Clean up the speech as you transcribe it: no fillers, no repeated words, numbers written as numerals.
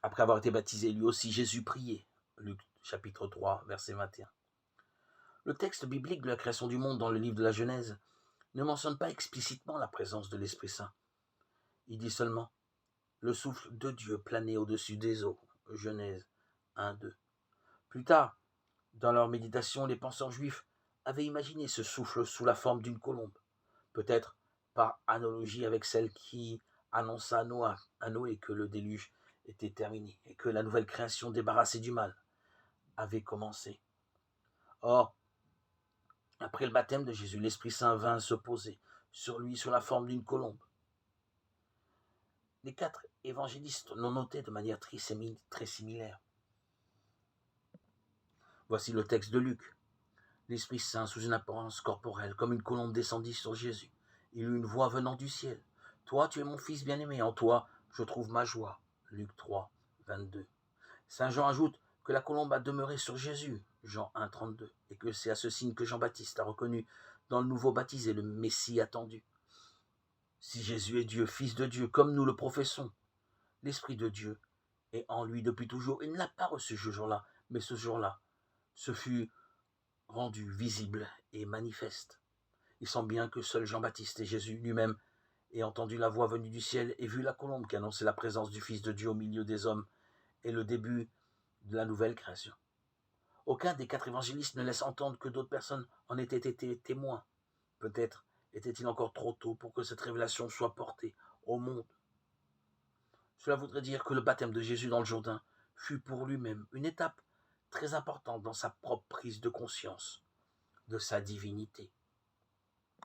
Après avoir été baptisé, lui aussi, Jésus priait. Luc chapitre 3, verset 21. Le texte biblique de la création du monde dans le livre de la Genèse ne mentionne pas explicitement la présence de l'Esprit Saint. Il dit seulement « le souffle de Dieu planait au-dessus des eaux ». Genèse 1, 2. Plus tard, dans leur méditation, les penseurs juifs avaient imaginé ce souffle sous la forme d'une colombe, peut-être par analogie avec celle qui annonça à Noé que le déluge était terminé et que la nouvelle création débarrassée du mal avait commencé. Or, après le baptême de Jésus, l'Esprit Saint vint se poser sur lui sous la forme d'une colombe. Les 4 évangélistes l'ont noté de manière très similaire. Voici le texte de Luc. L'Esprit Saint, sous une apparence corporelle, comme une colombe, descendit sur Jésus. Il eut une voix venant du ciel. « Toi, tu es mon Fils bien-aimé, en toi, je trouve ma joie. » Luc 3, 22. Saint Jean ajoute que la colombe a demeuré sur Jésus, Jean 1, 32, et que c'est à ce signe que Jean-Baptiste a reconnu dans le nouveau baptisé le Messie attendu. Si Jésus est Dieu, Fils de Dieu, comme nous le professons, l'Esprit de Dieu est en lui depuis toujours. Il ne l'a pas reçu ce jour-là, mais ce jour-là, ce fut rendu visible et manifeste. Il semble bien que seul Jean-Baptiste et Jésus lui-même aient entendu la voix venue du ciel et vu la colombe qui annonçait la présence du Fils de Dieu au milieu des hommes et le début de la nouvelle création. Aucun des 4 évangélistes ne laisse entendre que d'autres personnes en aient été témoins. Peut-être était-il encore trop tôt pour que cette révélation soit portée au monde. Cela voudrait dire que le baptême de Jésus dans le Jourdain fut pour lui-même une étape très importante dans sa propre prise de conscience de sa divinité.